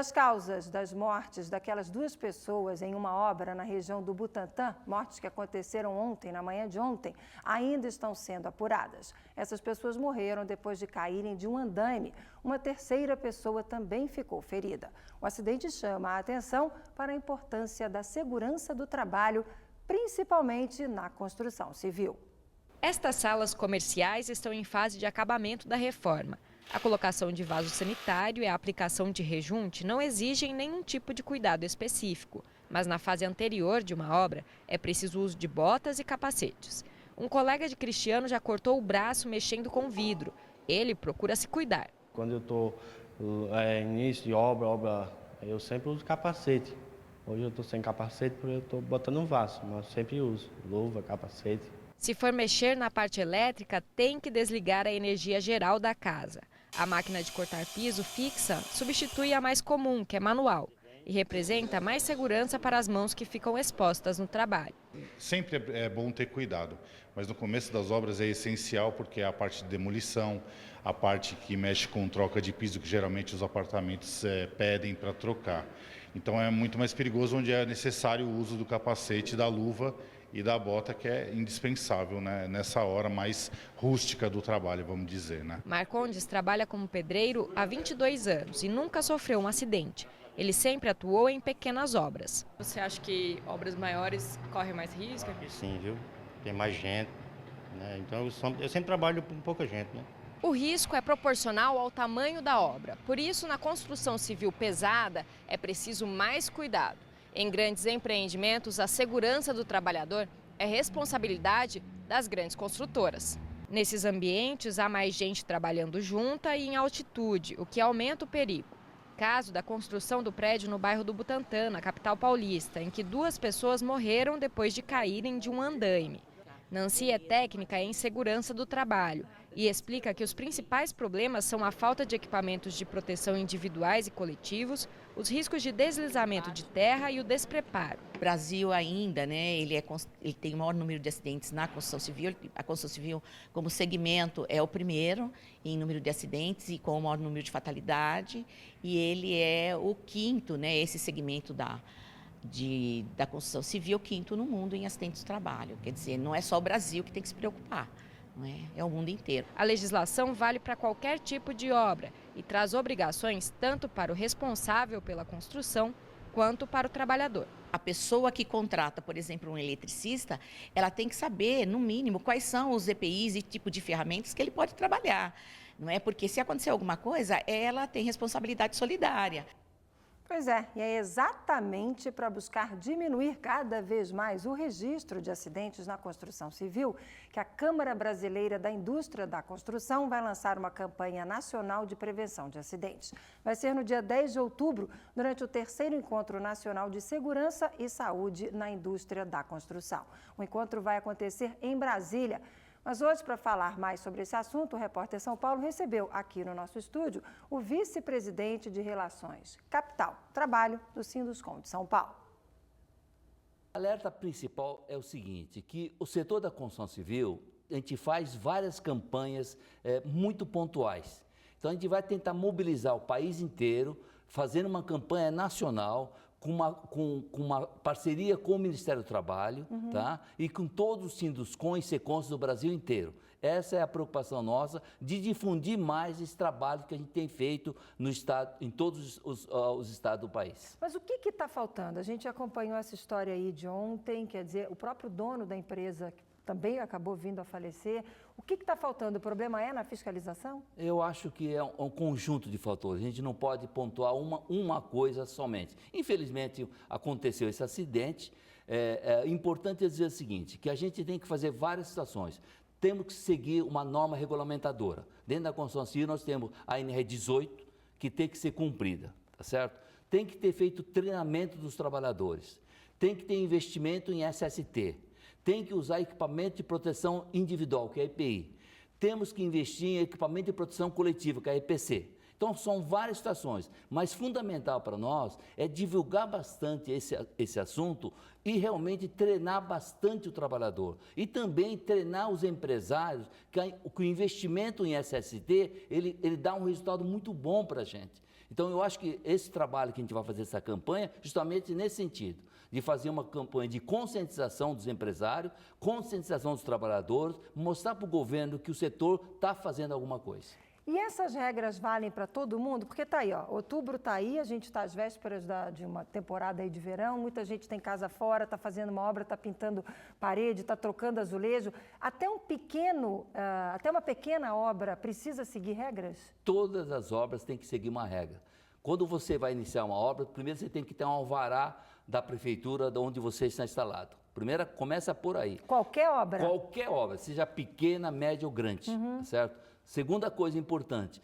as causas das mortes daquelas 2 pessoas em uma obra na região do Butantã, mortes que aconteceram ontem, na manhã de ontem, ainda estão sendo apuradas. Essas pessoas morreram depois de caírem de um andaime. Uma terceira pessoa também ficou ferida. O acidente chama a atenção para a importância da segurança do trabalho, principalmente na construção civil. Estas salas comerciais estão em fase de acabamento da reforma. A colocação de vaso sanitário e a aplicação de rejunte não exigem nenhum tipo de cuidado específico, mas na fase anterior de uma obra é preciso o uso de botas e capacetes. Um colega de Cristiano já cortou o braço mexendo com vidro. Ele procura se cuidar. Quando eu estou início de obra, eu sempre uso capacete. Hoje eu estou sem capacete porque eu estou botando um vaso, mas eu sempre uso luva, capacete. Se for mexer na parte elétrica, tem que desligar a energia geral da casa. A máquina de cortar piso fixa substitui a mais comum, que é manual, e representa mais segurança para as mãos que ficam expostas no trabalho. Sempre é bom ter cuidado, mas no começo das obras é essencial porque é a parte de demolição, a parte que mexe com troca de piso, que geralmente os apartamentos pedem para trocar. Então é muito mais perigoso, onde é necessário o uso do capacete, da luva e da bota, que é indispensável, né, nessa hora mais rústica do trabalho, vamos dizer, né? Marcondes trabalha como pedreiro há 22 anos e nunca sofreu um acidente. Ele sempre atuou em pequenas obras. Você acha que obras maiores correm mais risco? Sim, viu? Tem mais gente, né? Então eu sempre trabalho com pouca gente, né? O risco é proporcional ao tamanho da obra. Por isso, na construção civil pesada, é preciso mais cuidado. Em grandes empreendimentos, a segurança do trabalhador é responsabilidade das grandes construtoras. Nesses ambientes, há mais gente trabalhando junta e em altitude, o que aumenta o perigo. Caso da construção do prédio no bairro do Butantã, na capital paulista, em que 2 pessoas morreram depois de caírem de um andaime. Nancy é técnica em segurança do trabalho e explica que os principais problemas são a falta de equipamentos de proteção individuais e coletivos, os riscos de deslizamento de terra e o despreparo. O Brasil ainda, né, ele tem o maior número de acidentes na construção civil. A construção civil, como segmento, é o primeiro em número de acidentes e com o maior número de fatalidade. E ele é o 5º, né, esse segmento da construção civil, 5º no mundo em acidentes de trabalho. Quer dizer, não é só o Brasil que tem que se preocupar, não é? É o mundo inteiro. A legislação vale para qualquer tipo de obra e traz obrigações tanto para o responsável pela construção quanto para o trabalhador. A pessoa que contrata, por exemplo, um eletricista, ela tem que saber, no mínimo, quais são os EPIs e tipo de ferramentas que ele pode trabalhar. Não é? Porque se acontecer alguma coisa, ela tem responsabilidade solidária. Pois é, e é exatamente para buscar diminuir cada vez mais o registro de acidentes na construção civil que a Câmara Brasileira da Indústria da Construção vai lançar uma campanha nacional de prevenção de acidentes. Vai ser no dia 10 de outubro, durante o 3º Encontro Nacional de Segurança e Saúde na Indústria da Construção. O encontro vai acontecer em Brasília. Mas hoje, para falar mais sobre esse assunto, o repórter São Paulo recebeu aqui no nosso estúdio o vice-presidente de Relações Capital Trabalho do Sinduscom de São Paulo. O alerta principal é o seguinte, que o setor da construção civil, a gente faz várias campanhas muito pontuais. Então a gente vai tentar mobilizar o país inteiro, fazendo uma campanha nacional, com uma parceria com o Ministério do Trabalho, tá? E com todos os Sinduscom e Secons do Brasil inteiro. Essa é a preocupação nossa, de difundir mais esse trabalho que a gente tem feito no estado, em todos os estados do país. Mas o que está faltando? A gente acompanhou essa história aí de ontem, quer dizer, o próprio dono da empresa também acabou vindo a falecer. O que está faltando? O problema é na fiscalização? Eu acho que é um conjunto de fatores. A gente não pode pontuar uma coisa somente. Infelizmente, aconteceu esse acidente. É importante dizer o seguinte, que a gente tem que fazer várias situações. Temos que seguir uma norma regulamentadora. Dentro da construção civil, nós temos a NR 18, que tem que ser cumprida, tá certo? Tem que ter feito treinamento dos trabalhadores. Tem que ter investimento em SST. Tem que usar equipamento de proteção individual, que é EPI. Temos que investir em equipamento de proteção coletiva, que é EPC. Então, são várias situações, mas fundamental para nós é divulgar bastante esse assunto e realmente treinar bastante o trabalhador. E também treinar os empresários, que o investimento em SST, ele dá um resultado muito bom para a gente. Então, eu acho que esse trabalho que a gente vai fazer, essa campanha, justamente nesse sentido, de fazer uma campanha de conscientização dos empresários, conscientização dos trabalhadores, mostrar para o governo que o setor está fazendo alguma coisa. E essas regras valem para todo mundo? Porque tá aí, ó, outubro tá aí, a gente está às vésperas de uma temporada aí de verão, muita gente tem casa fora, está fazendo uma obra, está pintando parede, está trocando azulejo. Até uma pequena obra precisa seguir regras? Todas as obras têm que seguir uma regra. Quando você vai iniciar uma obra, primeiro você tem que ter um alvará da prefeitura de onde você está instalado. Primeiro, começa por aí. Qualquer obra? Qualquer obra, seja pequena, média ou grande, certo? Segunda coisa importante,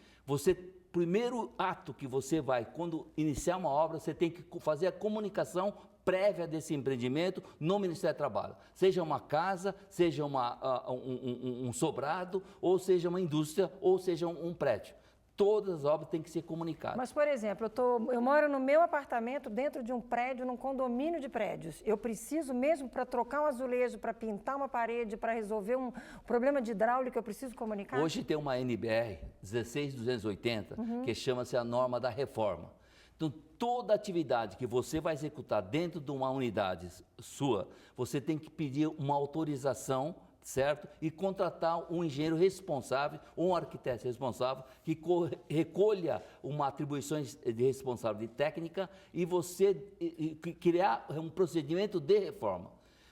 primeiro ato que você vai, quando iniciar uma obra, você tem que fazer a comunicação prévia desse empreendimento no Ministério do Trabalho. Seja uma casa, seja um sobrado, ou seja uma indústria, ou seja um prédio. Todas as obras têm que ser comunicadas. Mas, por exemplo, eu moro no meu apartamento, dentro de um prédio, num condomínio de prédios. Eu preciso mesmo, para trocar um azulejo, para pintar uma parede, para resolver um problema de hidráulica, eu preciso comunicar? Hoje tem uma NBR 16280, que chama-se a norma da reforma. Então, toda atividade que você vai executar dentro de uma unidade sua, você tem que pedir uma autorização, certo? E contratar um engenheiro responsável ou um arquiteto responsável que recolha uma atribuição de responsabilidade técnica e você criar um procedimento de reforma.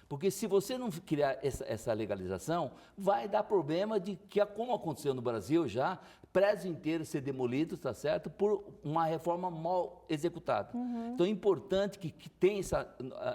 Porque se você não criar essa legalização, vai dar problema de que, como aconteceu no Brasil já, prédios inteiros ser demolidos, tá certo? Por uma reforma mal executada. Então é importante que tenha essa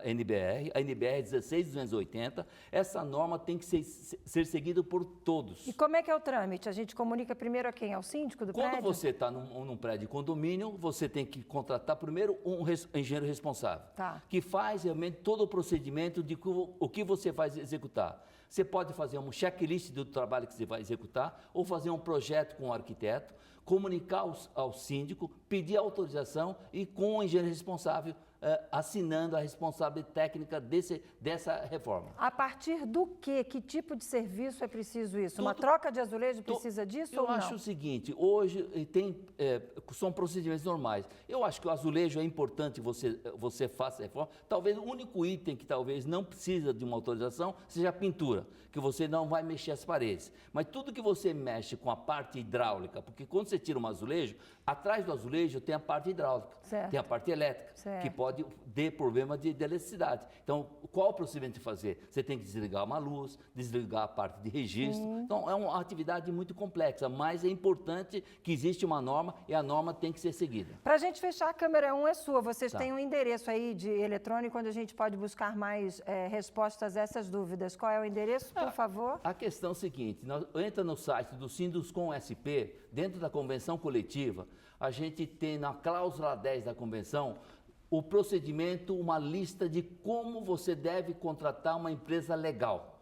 NBR, a NBR 16280, essa norma tem que ser seguida por todos. E como é que é o trâmite? A gente comunica primeiro a quem? Ao síndico do prédio? Quando você está num prédio de condomínio, você tem que contratar primeiro um engenheiro responsável, que faz realmente todo o procedimento de o que você vai executar. Você pode fazer um checklist do trabalho que você vai executar ou fazer um projeto com o arquiteto, comunicar ao síndico, pedir autorização e com o engenheiro responsável assinando a responsabilidade técnica dessa reforma. A partir do quê? Que tipo de serviço é preciso isso? Uma troca de azulejo precisa disso ou não? Eu acho o seguinte, hoje são procedimentos normais. Eu acho que o azulejo é importante você faça a reforma. Talvez o único item que talvez não precisa de uma autorização seja a pintura, que você não vai mexer as paredes. Mas tudo que você mexe com a parte hidráulica, porque quando você tira um azulejo, atrás do azulejo tem a parte hidráulica, tem a parte elétrica, que pode ter problema de eletricidade. Então, qual o procedimento de fazer? Você tem que desligar uma luz, desligar a parte de registro. Então, é uma atividade muito complexa, mas é importante que existe uma norma e a norma tem que ser seguida. Para a gente fechar, a câmera 1 é sua. Vocês têm um endereço aí de eletrônico onde a gente pode buscar mais respostas a essas dúvidas. Qual é o endereço, por favor? A questão é a seguinte, entra no site do Sinduscom SP, dentro da convenção coletiva, a gente tem na cláusula 10 da convenção o procedimento, uma lista de como você deve contratar uma empresa legal.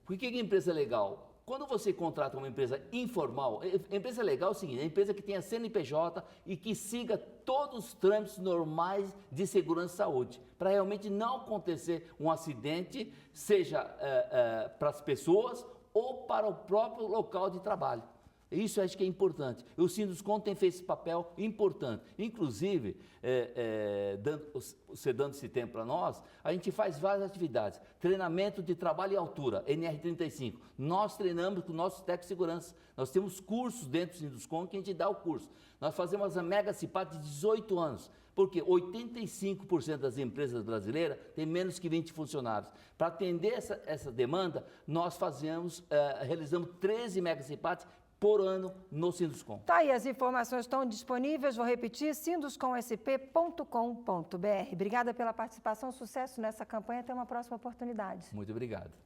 Por que empresa legal? Quando você contrata uma empresa informal, a empresa legal é o seguinte, é a empresa que tenha CNPJ e que siga todos os trâmites normais de segurança e saúde, para realmente não acontecer um acidente, seja para as pessoas ou para o próprio local de trabalho. Isso eu acho que é importante. O Sinduscom tem feito esse papel importante. Inclusive, você dando esse tempo para nós, a gente faz várias atividades. Treinamento de trabalho e altura, NR35. Nós treinamos com o nosso técnico de segurança. Nós temos cursos dentro do Sinduscom que a gente dá o curso. Nós fazemos a Mega Cipat de 18 anos. Porque 85% das empresas brasileiras têm menos que 20 funcionários. Para atender essa demanda, nós realizamos 13 Mega Cipats por ano no Sinduscom. Tá aí, as informações estão disponíveis, vou repetir, sinduscomsp.com.br. Obrigada pela participação, sucesso nessa campanha, até uma próxima oportunidade. Muito obrigado.